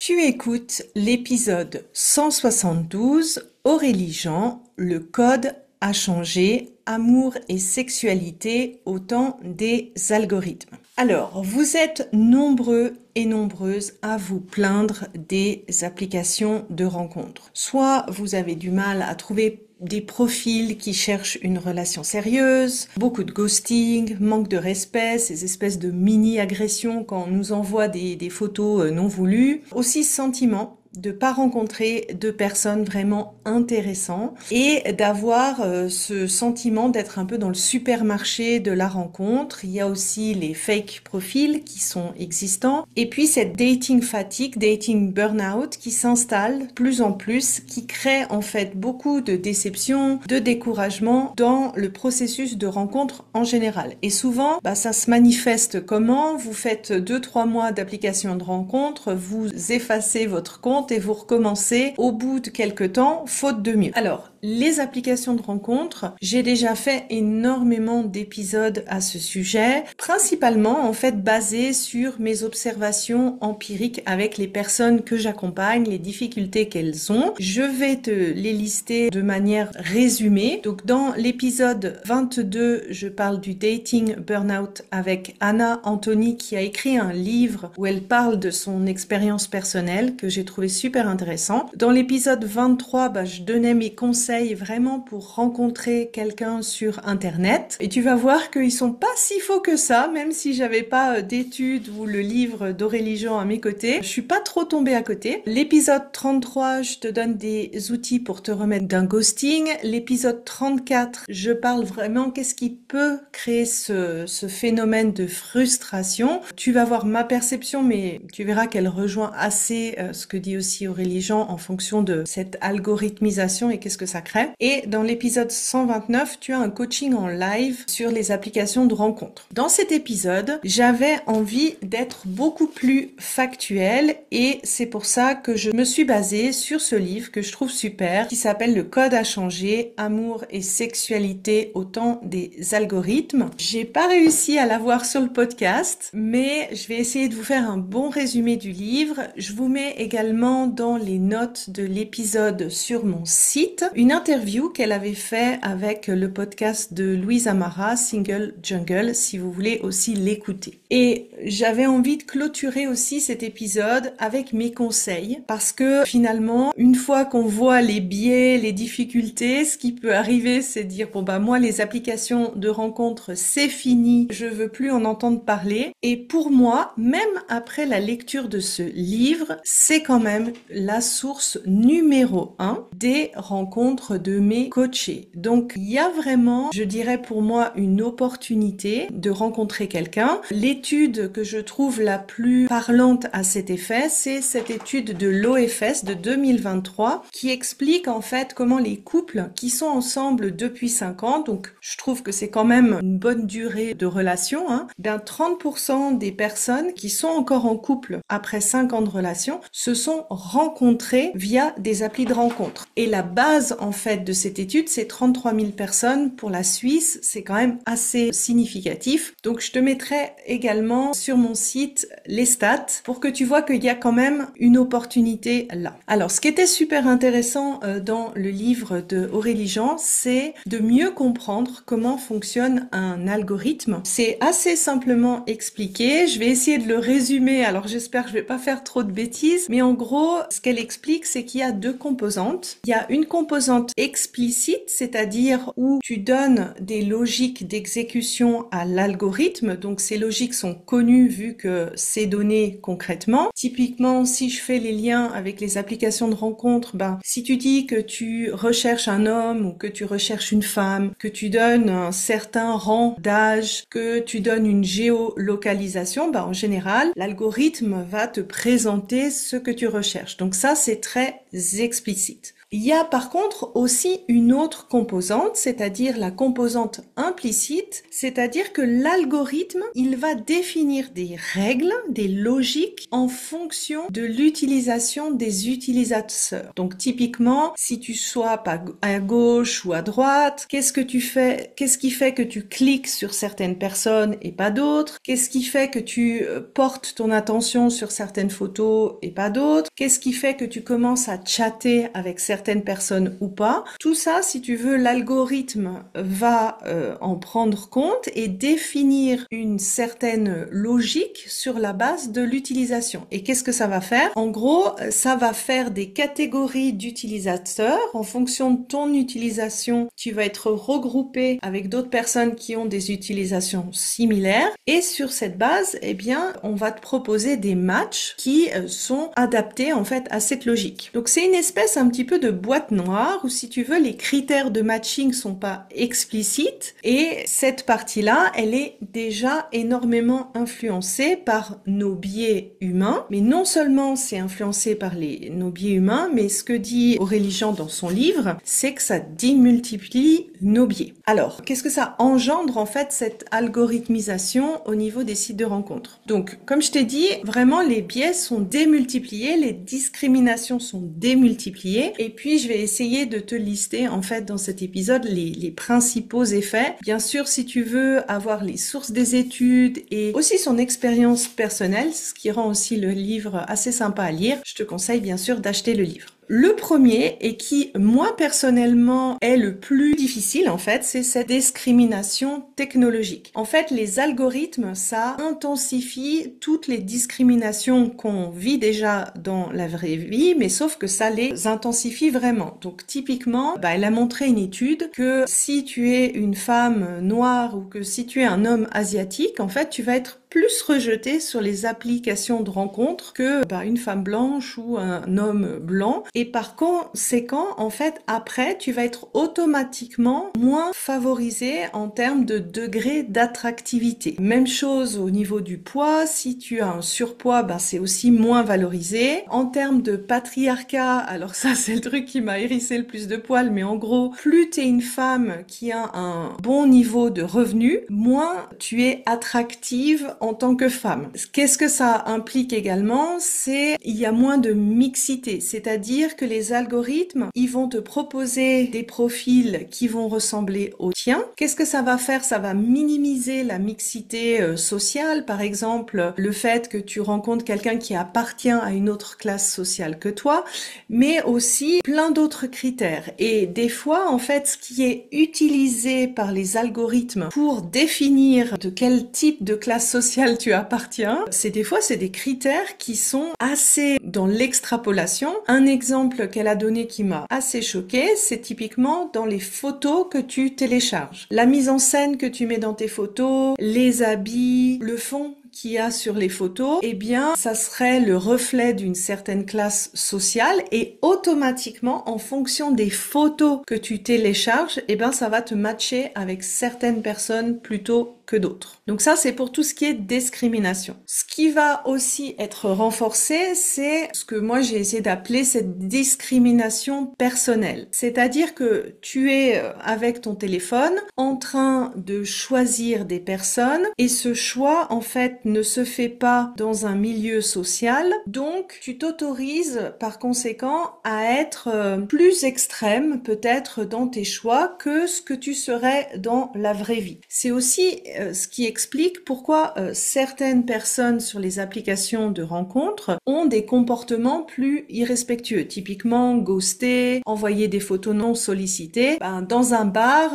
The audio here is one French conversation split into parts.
Tu écoutes l'épisode 172, Aurélie Jean, le code a changé, amour et sexualité au temps des algorithmes. Alors, vous êtes nombreux et nombreuses à vous plaindre des applications de rencontres. Soit vous avez du mal à trouver des profils qui cherchent une relation sérieuse, beaucoup de ghosting, manque de respect, ces espèces de mini-agressions quand on nous envoie des photos non voulues. Aussi sentiment de pas rencontrer de personnes vraiment intéressantes et d'avoir ce sentiment d'être un peu dans le supermarché de la rencontre. Il y a aussi les fake profils qui sont existants et puis cette dating fatigue, dating burnout qui s'installe plus en plus, qui crée en fait beaucoup de déception, de découragement dans le processus de rencontre en général. Et souvent, ça se manifeste comment? Vous faites 2-3 mois d'application de rencontre, vous effacez votre compte et vous recommencez au bout de quelques temps, faute de mieux. Alors, les applications de rencontre, j'ai déjà fait énormément d'épisodes à ce sujet, principalement en fait basés sur mes observations empiriques avec les personnes que j'accompagne, les difficultés qu'elles ont. Je vais te les lister de manière résumée. Donc dans l'épisode 22, je parle du dating burnout avec Anna Anthony qui a écrit un livre où elle parle de son expérience personnelle que j'ai trouvé super intéressant. Dans l'épisode 23, je donnais mes conseils vraiment pour rencontrer quelqu'un sur internet et tu vas voir qu'ils sont pas si faux que ça, même si j'avais pas d'études ou le livre d'Aurélie Jean à mes côtés. Je suis pas trop tombée à côté. L'épisode 33, je te donne des outils pour te remettre d'un ghosting. L'épisode 34, je parle vraiment qu'est-ce qui peut créer ce phénomène de frustration. Tu vas voir ma perception, mais tu verras qu'elle rejoint assez ce que dit aussi Aurélie Jean en fonction de cette algorithmisation et qu'est-ce que ça crée. Et dans l'épisode 129, tu as un coaching en live sur les applications de rencontres. Dans cet épisode, j'avais envie d'être beaucoup plus factuelle et c'est pour ça que je me suis basée sur ce livre que je trouve super, qui s'appelle Le code a changé, amour et sexualité au temps des algorithmes. J'ai pas réussi à l'avoir sur le podcast, mais je vais essayer de vous faire un bon résumé du livre. Je vous mets également dans les notes de l'épisode sur mon site une interview qu'elle avait fait avec le podcast de Louise Amara, Single Jungle, si vous voulez aussi l'écouter. Et j'avais envie de clôturer aussi cet épisode avec mes conseils parce que finalement, une fois qu'on voit les biais, les difficultés, ce qui peut arriver, c'est de dire moi les applications de rencontres, c'est fini, je veux plus en entendre parler. Et pour moi, même après la lecture de ce livre, c'est quand même la source numéro 1 des rencontres de mes coachés. Donc, il y a vraiment, je dirais pour moi, une opportunité de rencontrer quelqu'un. L'étude que je trouve la plus parlante à cet effet, c'est cette étude de l'OFS de 2023 qui explique en fait comment les couples qui sont ensemble depuis 5 ans, donc je trouve que c'est quand même une bonne durée de relation, 30% des personnes qui sont encore en couple après 5 ans de relation se sont rencontrées via des applis de rencontre. Et la base en fait de cette étude, c'est 33 000 personnes pour la Suisse, c'est quand même assez significatif. Donc je te mettrai également sur mon site les stats pour que tu vois qu'il y a quand même une opportunité là. Alors ce qui était super intéressant dans le livre de Aurélie Jean, c'est de mieux comprendre comment fonctionne un algorithme. C'est assez simplement expliqué, je vais essayer de le résumer, alors j'espère que je vais pas faire trop de bêtises, mais en gros, ce qu'elle explique, c'est qu'il y a 2 composantes. Il y a une composante explicite, c'est-à-dire où tu donnes des logiques d'exécution à l'algorithme, donc ces logiques sont connues vu que c'est donné concrètement. Typiquement, si je fais les liens avec les applications de rencontres, si tu dis que tu recherches un homme ou que tu recherches une femme, que tu donnes un certain rang d'âge, que tu donnes une géolocalisation, en général, l'algorithme va te présenter ce que tu recherches. Donc ça, c'est très explicite. Il y a par contre aussi une autre composante, c'est-à-dire la composante implicite, c'est-à-dire que l'algorithme, il va définir des règles, des logiques en fonction de l'utilisation des utilisateurs. Donc typiquement, si tu sois pas à gauche ou à droite, qu'est-ce que tu fais? Qu'est-ce qui fait que tu cliques sur certaines personnes et pas d'autres? Qu'est-ce qui fait que tu portes ton attention sur certaines photos et pas d'autres? Qu'est-ce qui fait que tu commences à chatter avec certaines personnes ou pas? Tout ça, si tu veux, l'algorithme va en prendre compte et définir une certaine logique sur la base de l'utilisation. Et qu'est-ce que ça va faire? En gros, ça va faire des catégories d'utilisateurs. En fonction de ton utilisation, tu vas être regroupé avec d'autres personnes qui ont des utilisations similaires. Et sur cette base, eh bien, on va te proposer des matchs qui sont adaptés en fait à cette logique. Donc c'est une espèce un petit peu de boîte noire où, si tu veux, les critères de matching sont pas explicites et cette partie-là, elle est déjà énormément influencée par nos biais humains. Mais non seulement c'est influencé par nos biais humains, mais ce que dit Aurélie Jean dans son livre, c'est que ça démultiplie nos biais. Alors, qu'est-ce que ça engendre en fait, cette algorithmisation au niveau des sites de rencontres? Donc, comme je t'ai dit, vraiment les biais sont démultipliés, les discriminations sont démultipliées, et puis je vais essayer de te lister en fait dans cet épisode les principaux effets. Bien sûr, si tu veux avoir les sources des études et aussi son expérience personnelle, ce qui rend aussi le livre assez sympa à lire, je te conseille bien sûr d'acheter le livre. Le premier, et qui, moi, personnellement, est le plus difficile, en fait, c'est cette discrimination technologique. En fait, les algorithmes, ça intensifie toutes les discriminations qu'on vit déjà dans la vraie vie, mais sauf que ça les intensifie vraiment. Donc, typiquement, elle a montré une étude que si tu es une femme noire ou que si tu es un homme asiatique, en fait, tu vas être plus rejeté sur les applications de rencontres que une femme blanche ou un homme blanc. Et par conséquent, en fait, après, tu vas être automatiquement moins favorisé en termes de degré d'attractivité. Même chose au niveau du poids. Si tu as un surpoids, c'est aussi moins valorisé. En termes de patriarcat, alors ça, c'est le truc qui m'a hérissé le plus de poils, mais en gros, plus tu es une femme qui a un bon niveau de revenu, moins tu es attractive en tant que femme. Qu'est-ce que ça implique également? C'est il y a moins de mixité, c'est-à-dire que les algorithmes, ils vont te proposer des profils qui vont ressembler aux tiens. Qu'est-ce que ça va faire? Ça va minimiser la mixité sociale, par exemple le fait que tu rencontres quelqu'un qui appartient à une autre classe sociale que toi, mais aussi plein d'autres critères. Et des fois, en fait, ce qui est utilisé par les algorithmes pour définir de quel type de classe sociale tu appartiens, c'est des critères qui sont assez dans l'extrapolation. Un exemple qu'elle a donné qui m'a assez choqué, c'est typiquement dans les photos que tu télécharges. La mise en scène que tu mets dans tes photos, les habits, le fond qu'il y a sur les photos, eh bien, ça serait le reflet d'une certaine classe sociale et automatiquement, en fonction des photos que tu télécharges, eh bien, ça va te matcher avec certaines personnes plutôt que d'autres. Donc ça, c'est pour tout ce qui est discrimination. Ce qui va aussi être renforcé, c'est ce que moi j'ai essayé d'appeler cette discrimination personnelle. C'est-à-dire que tu es avec ton téléphone en train de choisir des personnes et ce choix, en fait, ne se fait pas dans un milieu social. Donc, tu t'autorises par conséquent à être plus extrême peut-être dans tes choix que ce que tu serais dans la vraie vie. C'est aussi ce qui explique pourquoi certaines personnes sur les applications de rencontres ont des comportements plus irrespectueux. Typiquement, ghoster, envoyer des photos non sollicitées. Dans un bar,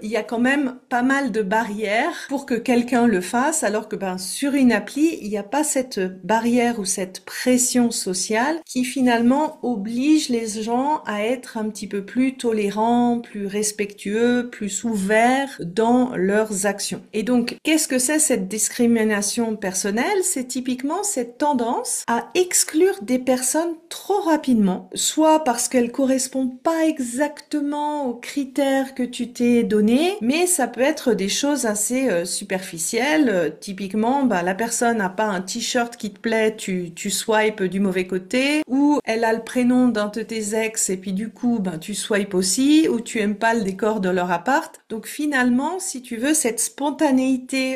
il y a quand même pas mal de barrières pour que quelqu'un le fasse, alors que sur une appli, il n'y a pas cette barrière ou cette pression sociale qui finalement oblige les gens à être un petit peu plus tolérants, plus respectueux, plus ouverts dans leurs actions. Et donc, qu'est-ce que c'est cette discrimination personnelle? C'est typiquement cette tendance à exclure des personnes trop rapidement, soit parce qu'elles correspondent pas exactement aux critères que tu t'es donné, mais ça peut être des choses assez superficielles. Typiquement, la personne n'a pas un t-shirt qui te plaît, tu swipes du mauvais côté, ou elle a le prénom d'un de tes ex et puis du coup, tu swipes aussi, ou tu aimes pas le décor de leur appart. Donc finalement, si tu veux, cette spontanéité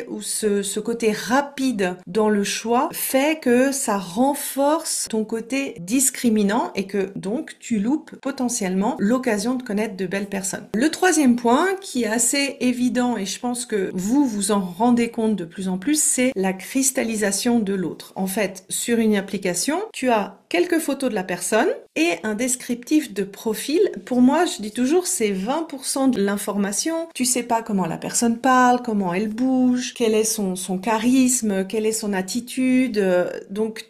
ou ce côté rapide dans le choix fait que ça renforce ton côté discriminant et que donc tu loupes potentiellement l'occasion de connaître de belles personnes. Le troisième point qui est assez évident et je pense que vous en rendez compte de plus en plus, c'est la cristallisation de l'autre. En fait, sur une application, tu as quelques photos de la personne et un descriptif de profil. Pour moi, je dis toujours, c'est 20% de l'information. Tu sais pas comment la personne parle, comment elle bouge, quel est son charisme, quelle est son attitude. Donc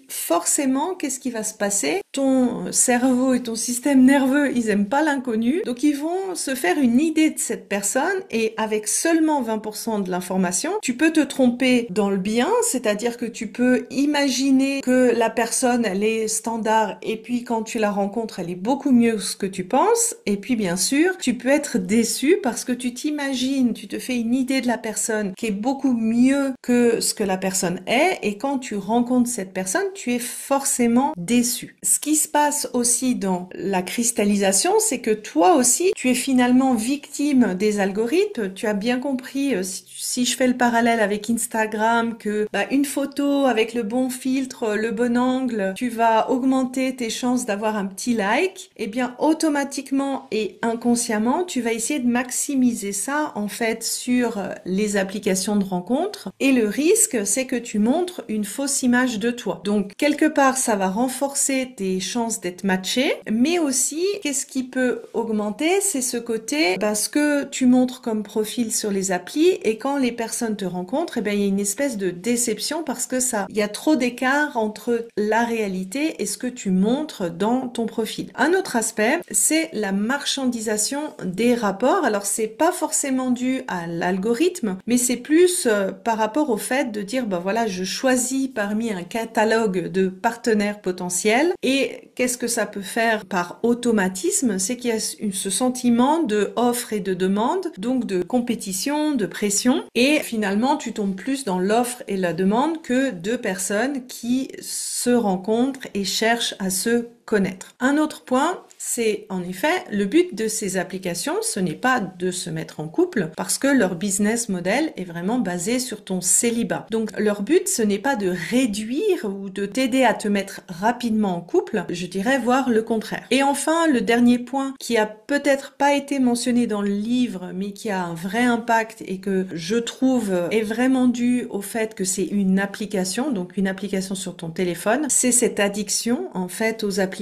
forcément, qu'est-ce qui va se passer? Ton cerveau et ton système nerveux, ils aiment pas l'inconnu. Donc ils vont se faire une idée de cette personne et avec seulement 20% de l'information, tu peux te tromper dans le bien, c'est-à-dire que tu peux imaginer que la personne, elle est standard et puis quand tu la rencontres, elle est beaucoup mieux que ce que tu penses. Et puis bien sûr, tu peux être déçu parce que tu t'imagines, tu te fais une idée de la personne qui est beaucoup mieux que ce que la personne est et quand tu rencontres cette personne, tu es forcément déçu. Ce qui se passe aussi dans la cristallisation, c'est que toi aussi, tu es finalement victime des algorithmes. Tu as bien compris, si je fais le parallèle avec Instagram, que une photo avec le bon filtre, le bon angle, tu vas augmenter tes chances d'avoir un petit like, et bien automatiquement et inconsciemment, tu vas essayer de maximiser ça en fait sur les applications de rencontres. Et le risque, c'est que tu montres une fausse image de toi. Donc quelque part, ça va renforcer tes chances d'être matché, mais aussi, qu'est-ce qui peut augmenter? C'est ce côté, ce que tu montres comme profil sur les applis, et quand les personnes te rencontrent, il y a une espèce de déception parce que il y a trop d'écart entre la réalité et ce que tu montres dans ton profil. Un autre aspect, c'est la marchandisation des rapports. Alors c'est pas forcément dû à l'algorithme, mais c'est plus par rapport au fait de dire, je choisis parmi un catalogue de partenaires potentiels et qu'est-ce que ça peut faire par automatisme? C'est qu'il y a ce sentiment de offre et de demande, donc de compétition, de pression, et finalement tu tombes plus dans l'offre et la demande que deux personnes qui se rencontrent et cherchent à se connaître. Un autre point, c'est en effet le but de ces applications, ce n'est pas de se mettre en couple parce que leur business model est vraiment basé sur ton célibat. Donc leur but, ce n'est pas de réduire ou de t'aider à te mettre rapidement en couple, je dirais voire le contraire. Et enfin, le dernier point qui a peut-être pas été mentionné dans le livre mais qui a un vrai impact et que je trouve est vraiment dû au fait que c'est une application, donc une application sur ton téléphone, c'est cette addiction en fait aux applications,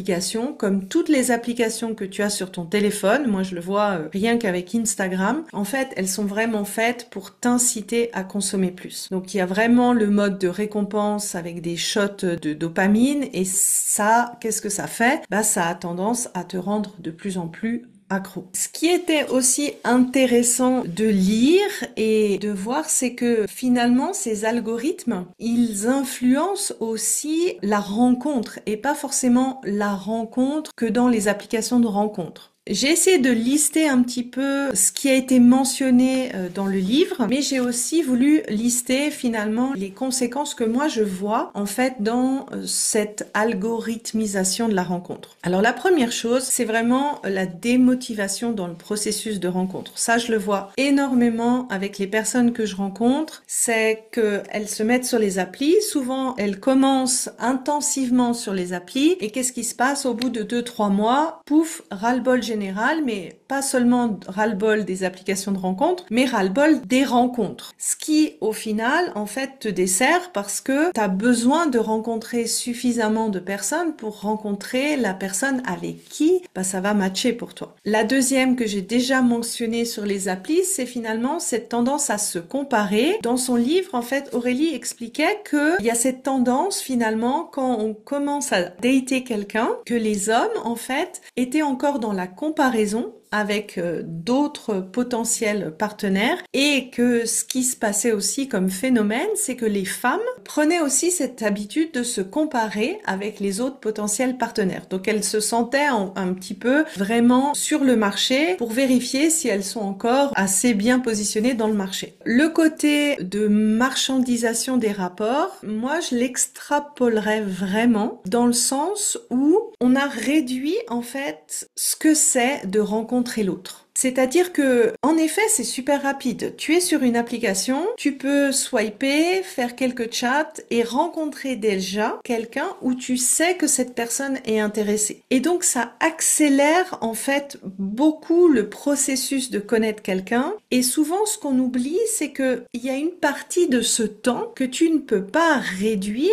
comme toutes les applications que tu as sur ton téléphone. Moi, je le vois rien qu'avec Instagram. En fait, elles sont vraiment faites pour t'inciter à consommer plus. Donc, il y a vraiment le mode de récompense avec des shots de dopamine et ça, qu'est-ce que ça fait? Ça a tendance à te rendre de plus en plus accro. Ce qui était aussi intéressant de lire et de voir, c'est que finalement, ces algorithmes, ils influencent aussi la rencontre et pas forcément la rencontre que dans les applications de rencontre. J'ai essayé de lister un petit peu ce qui a été mentionné dans le livre, mais j'ai aussi voulu lister finalement les conséquences que moi je vois en fait dans cette algorithmisation de la rencontre. Alors la première chose, c'est vraiment la démotivation dans le processus de rencontre. Ça, je le vois énormément avec les personnes que je rencontre, c'est qu'elles se mettent sur les applis, souvent elles commencent intensivement sur les applis et qu'est-ce qui se passe au bout de 2-3 mois? Pouf, ras-le-bol général, mais pas seulement ras-le-bol des applications de rencontres, mais ras-le-bol des rencontres. Ce qui, au final, en fait, te dessert parce que tu as besoin de rencontrer suffisamment de personnes pour rencontrer la personne avec qui ça va matcher pour toi. La deuxième que j'ai déjà mentionnée sur les applis, c'est finalement cette tendance à se comparer. Dans son livre, en fait, Aurélie expliquait qu'il y a cette tendance, finalement, quand on commence à dater quelqu'un, que les hommes, en fait, étaient encore dans la comparaison avec d'autres potentiels partenaires et que ce qui se passait aussi comme phénomène, c'est que les femmes prenaient aussi cette habitude de se comparer avec les autres potentiels partenaires. Donc elles se sentaient un petit peu vraiment sur le marché pour vérifier si elles sont encore assez bien positionnées dans le marché. Le côté de marchandisation des rapports, moi je l'extrapolerais vraiment dans le sens où on a réduit en fait ce que c'est de rencontrer l'autre. C'est-à-dire que, en effet, c'est super rapide. Tu es sur une application, tu peux swiper, faire quelques chats et rencontrer déjà quelqu'un où tu sais que cette personne est intéressée. Et donc, ça accélère en fait beaucoup le processus de connaître quelqu'un. Et souvent, ce qu'on oublie, c'est que il y a une partie de ce temps que tu ne peux pas réduire,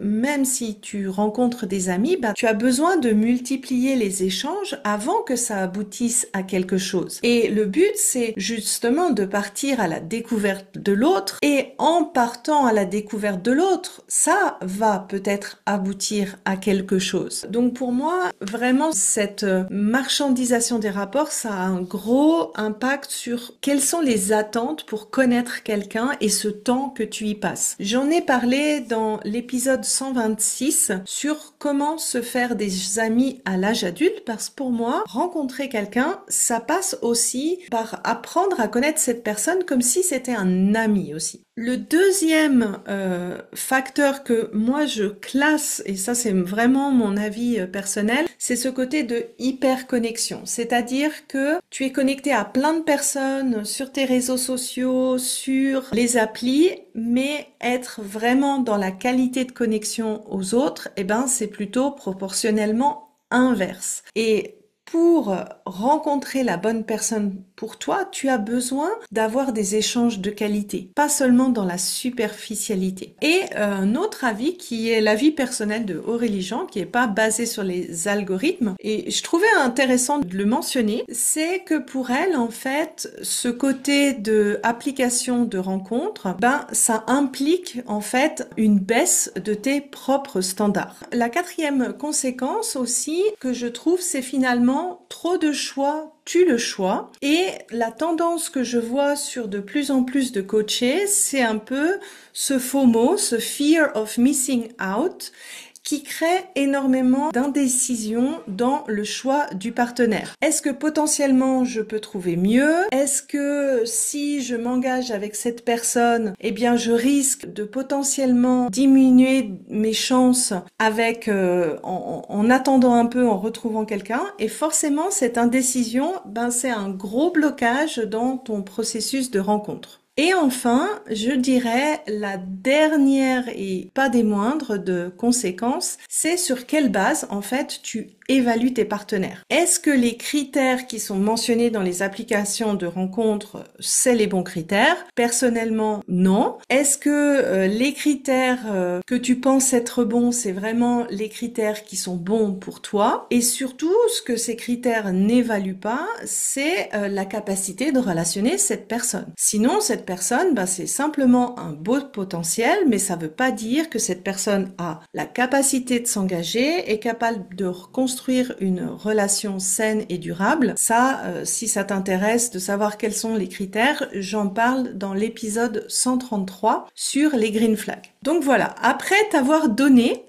même si tu rencontres des amis, tu as besoin de multiplier les échanges avant que ça aboutisse à quelque chose. Et le but, c'est justement de partir à la découverte de l'autre et en partant à la découverte de l'autre, ça va peut-être aboutir à quelque chose. Donc pour moi, vraiment, cette marchandisation des rapports, ça a un gros impact sur quelles sont les attentes pour connaître quelqu'un et ce temps que tu y passes. J'en ai parlé dans l'épisode 126 sur comment se faire des amis à l'âge adulte parce que pour moi, rencontrer quelqu'un, ça passe aussi par apprendre à connaître cette personne comme si c'était un ami aussi. Le deuxième facteur que moi je classe, et ça c'est vraiment mon avis personnel, c'est ce côté de hyperconnexion. C'est-à-dire que tu es connecté à plein de personnes sur tes réseaux sociaux, sur les applis, mais être vraiment dans la qualité de connexion aux autres, eh ben c'est plutôt proportionnellement inverse. Et pour rencontrer la bonne personne pour toi, tu as besoin d'avoir des échanges de qualité, pas seulement dans la superficialité. Et un autre avis qui est l'avis personnel de Aurélie Jean, qui est pas basé sur les algorithmes, et je trouvais intéressant de le mentionner, c'est que pour elle, en fait, ce côté de application de rencontre, ça implique en fait une baisse de tes propres standards. La quatrième conséquence aussi que je trouve, c'est finalement trop de choix tue le choix. Et la tendance que je vois sur de plus en plus de coachés, c'est un peu ce FOMO, ce fear of missing out, qui crée énormément d'indécision dans le choix du partenaire. Est-ce que potentiellement je peux trouver mieux? Est-ce que si je m'engage avec cette personne, eh bien je risque de potentiellement diminuer mes chances avec en attendant un peu, en retrouvant quelqu'un? Et forcément cette indécision, c'est un gros blocage dans ton processus de rencontre. Et enfin, je dirais la dernière et pas des moindres de conséquences, c'est sur quelle base en fait tu évalues tes partenaires. Est-ce que les critères qui sont mentionnés dans les applications de rencontres, c'est les bons critères? Personnellement, non. Est-ce que les critères que tu penses être bons, c'est vraiment les critères qui sont bons pour toi? Et surtout, ce que ces critères n'évaluent pas, c'est la capacité de relationner cette personne. Sinon, cette personne, c'est simplement un beau potentiel, mais ça veut pas dire que cette personne a la capacité de s'engager, est capable de reconstruire une relation saine et durable. Ça, si ça t'intéresse de savoir quels sont les critères, j'en parle dans l'épisode 133 sur les green flags. Donc voilà, après t'avoir donné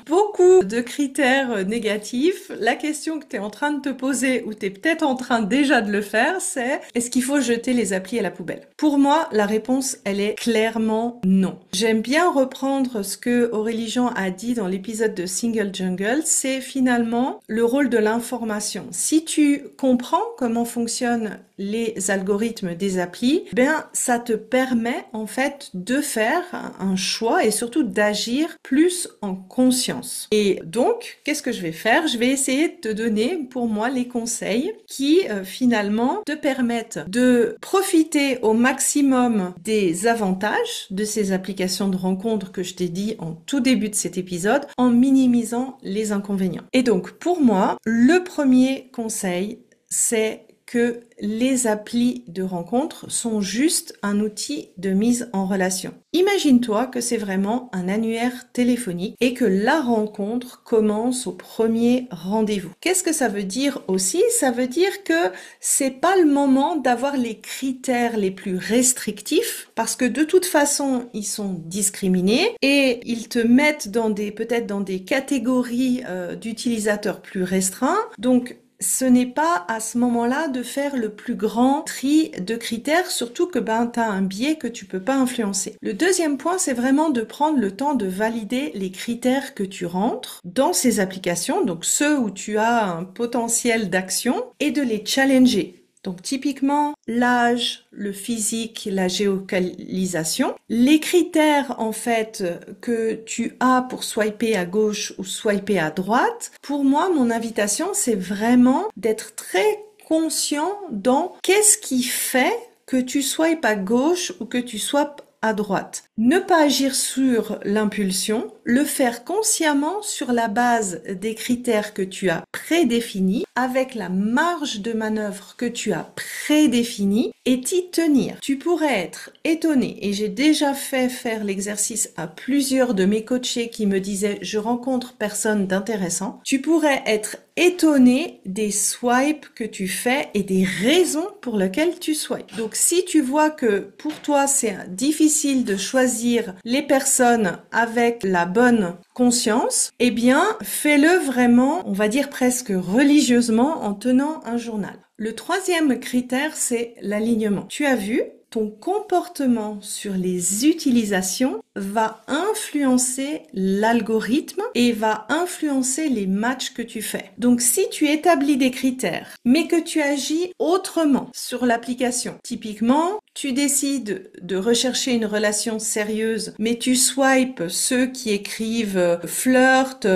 beaucoup de critères négatifs, la question que tu es en train de te poser, ou tu es peut-être en train déjà de le faire, c'est est-ce qu'il faut jeter les applis à la poubelle? Pour moi, la réponse, elle est clairement non. J'aime bien reprendre ce que Aurélie Jean a dit dans l'épisode de Single Jungle, c'est finalement le rôle de l'information. Si tu comprends comment fonctionnent les algorithmes des applis, ça te permet en fait de faire un choix et surtout d'agir plus en conscience. Et donc, qu'est-ce que je vais faire? Je vais essayer de te donner pour moi les conseils qui finalement te permettent de profiter au maximum des avantages de ces applications de rencontres que je t'ai dit en tout début de cet épisode en minimisant les inconvénients. Et donc pour moi, le premier conseil, c'est que les applis de rencontre sont juste un outil de mise en relation. Imagine-toi que c'est vraiment un annuaire téléphonique et que la rencontre commence au premier rendez-vous. Qu'est-ce que ça veut dire aussi? Ça veut dire que c'est pas le moment d'avoir les critères les plus restrictifs parce que de toute façon, ils sont discriminés et ils te mettent peut-être dans des catégories d'utilisateurs plus restreints. Donc, ce n'est pas à ce moment-là de faire le plus grand tri de critères, surtout que tu as un biais que tu peux pas influencer. Le deuxième point, c'est vraiment de prendre le temps de valider les critères que tu rentres dans ces applications, donc ceux où tu as un potentiel d'action, et de les challenger. Donc typiquement, l'âge, le physique, la géolocalisation. Les critères en fait que tu as pour swiper à gauche ou swiper à droite, pour moi, mon invitation, c'est vraiment d'être très conscient dans qu'est-ce qui fait que tu swipes à gauche ou que tu swipes à droite. Ne pas agir sur l'impulsion, le faire consciemment sur la base des critères que tu as prédéfinis, avec la marge de manœuvre que tu as prédéfinie et t'y tenir. Tu pourrais être étonné, et j'ai déjà fait faire l'exercice à plusieurs de mes coachés qui me disaient « je rencontre personne d'intéressant ». Tu pourrais être étonné des swipes que tu fais et des raisons pour lesquelles tu swipes. Donc si tu vois que pour toi c'est difficile de choisir les personnes avec la bonne conscience, eh bien, fais-le vraiment, on va dire presque religieusement, en tenant un journal. Le troisième critère, c'est l'alignement. Tu as vu, ton comportement sur les utilisations va influencer l'algorithme et va influencer les matchs que tu fais. Donc, si tu établis des critères, mais que tu agis autrement sur l'application, typiquement, tu décides de rechercher une relation sérieuse, mais tu swipes ceux qui écrivent flirt,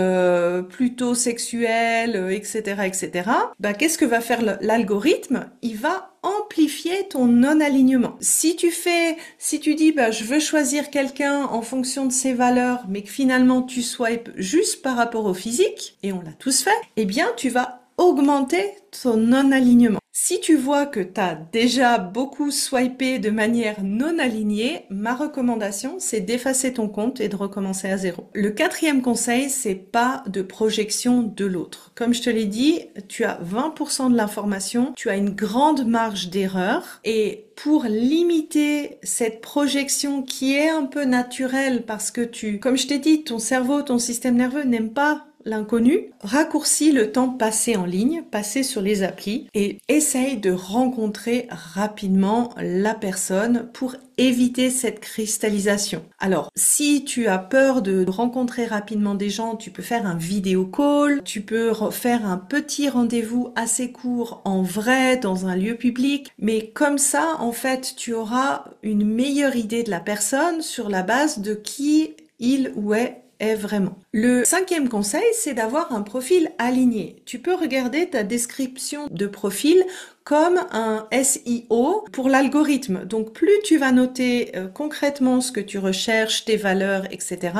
plutôt sexuel, etc., etc. Bah, qu'est-ce que va faire l'algorithme? Il va amplifier ton non-alignement. Si tu dis, bah, je veux choisir quelqu'un en fonction de ses valeurs, mais que finalement tu swipes juste par rapport au physique, et on l'a tous fait, eh bien, tu vas augmenter ton non-alignement. Si tu vois que tu as déjà beaucoup swipé de manière non alignée, ma recommandation, c'est d'effacer ton compte et de recommencer à zéro. Le quatrième conseil, c'est pas de projection de l'autre. Comme je te l'ai dit, tu as 20% de l'information, tu as une grande marge d'erreur et pour limiter cette projection qui est un peu naturelle parce que comme je t'ai dit, ton cerveau, ton système nerveux n'aime pas l'inconnu, raccourcis le temps passé en ligne, passé sur les applis et essaye de rencontrer rapidement la personne pour éviter cette cristallisation. Alors, si tu as peur de rencontrer rapidement des gens, tu peux faire un vidéo call, tu peux faire un petit rendez-vous assez court en vrai dans un lieu public, mais comme ça, en fait, tu auras une meilleure idée de la personne sur la base de qui il ou elle est vraiment. Le cinquième conseil, c'est d'avoir un profil aligné. Tu peux regarder ta description de profil comme un SEO pour l'algorithme. Donc plus tu vas noter concrètement ce que tu recherches, tes valeurs, etc.,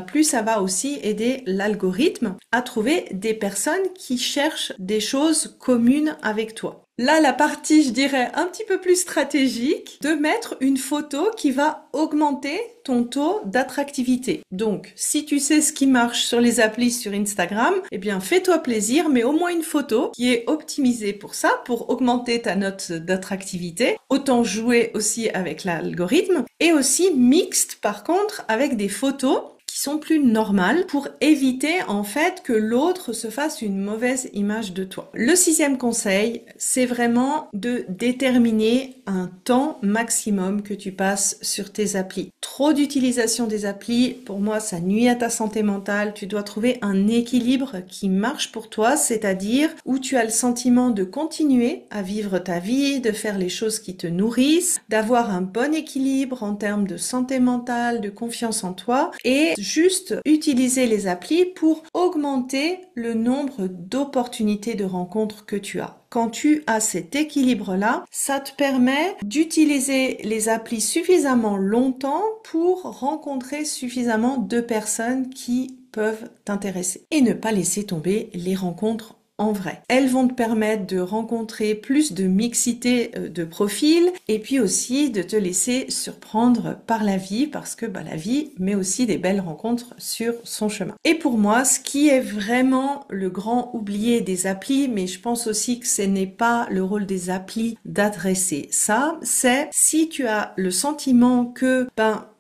plus ça va aussi aider l'algorithme à trouver des personnes qui cherchent des choses communes avec toi. Là, la partie, je dirais, un petit peu plus stratégique, de mettre une photo qui va augmenter ton taux d'attractivité. Donc, si tu sais ce qui marche sur les applis sur Instagram, eh bien, fais-toi plaisir, mais au moins une photo qui est optimisée pour ça, pour augmenter ta note d'attractivité. Autant jouer aussi avec l'algorithme et aussi mixte, par contre, avec des photos qui sont plus normales pour éviter en fait que l'autre se fasse une mauvaise image de toi. Le sixième conseil, c'est vraiment de déterminer un temps maximum que tu passes sur tes applis. Trop d'utilisation des applis, pour moi, ça nuit à ta santé mentale. Tu dois trouver un équilibre qui marche pour toi, c'est-à-dire où tu as le sentiment de continuer à vivre ta vie, de faire les choses qui te nourrissent, d'avoir un bon équilibre en termes de santé mentale, de confiance en toi et juste utiliser les applis pour augmenter le nombre d'opportunités de rencontres que tu as. Quand tu as cet équilibre-là, ça te permet d'utiliser les applis suffisamment longtemps pour rencontrer suffisamment de personnes qui peuvent t'intéresser et ne pas laisser tomber les rencontres en vrai. Elles vont te permettre de rencontrer plus de mixité de profils et puis aussi de te laisser surprendre par la vie parce que la vie met aussi des belles rencontres sur son chemin. Et pour moi, ce qui est vraiment le grand oublié des applis, mais je pense aussi que ce n'est pas le rôle des applis d'adresser ça, c'est si tu as le sentiment que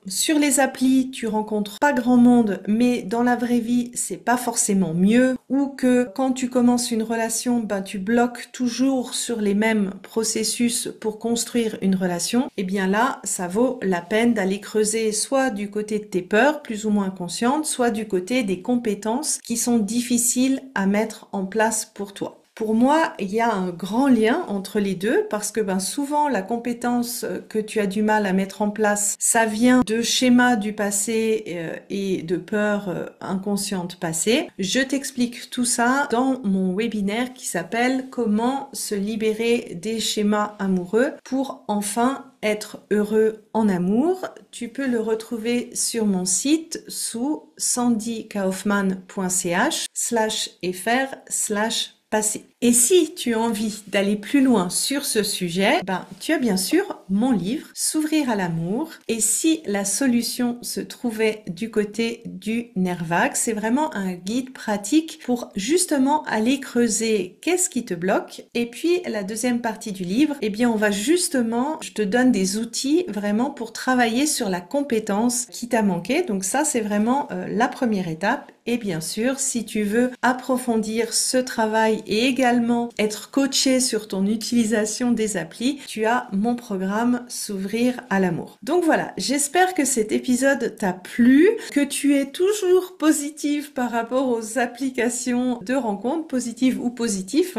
sur les applis, tu rencontres pas grand monde, mais dans la vraie vie, c'est pas forcément mieux, ou que quand tu commences une relation, tu bloques toujours sur les mêmes processus pour construire une relation, et bien là, ça vaut la peine d'aller creuser soit du côté de tes peurs, plus ou moins conscientes, soit du côté des compétences qui sont difficiles à mettre en place pour toi. Pour moi, il y a un grand lien entre les deux parce que souvent la compétence que tu as du mal à mettre en place, ça vient de schémas du passé et de peurs inconscientes passées. Je t'explique tout ça dans mon webinaire qui s'appelle Comment se libérer des schémas amoureux pour enfin être heureux en amour. Tu peux le retrouver sur mon site sous sandykaufman.ch/fr/passé. Et si tu as envie d'aller plus loin sur ce sujet, tu as bien sûr mon livre S'ouvrir à l'amour. Et si la solution se trouvait du côté du nerf vague, c'est vraiment un guide pratique pour justement aller creuser qu'est-ce qui te bloque. Et puis la deuxième partie du livre, on va justement, je te donne des outils vraiment pour travailler sur la compétence qui t'a manqué. Donc ça, c'est vraiment la première étape. Et bien sûr, si tu veux approfondir ce travail et également être coaché sur ton utilisation des applis, tu as mon programme S'ouvrir à l'amour. Donc voilà, j'espère que cet épisode t'a plu, que tu es toujours positive par rapport aux applications de rencontres, positives ou positives,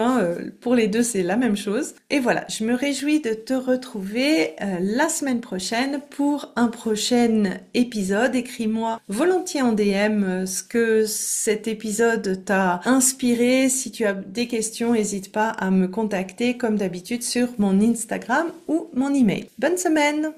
pour les deux c'est la même chose. Et voilà, je me réjouis de te retrouver la semaine prochaine pour un prochain épisode. Écris-moi volontiers en DM ce que cet épisode t'a inspiré. Si tu as des questions, n'hésite pas à me contacter comme d'habitude sur mon Instagram ou mon email. Bonne semaine!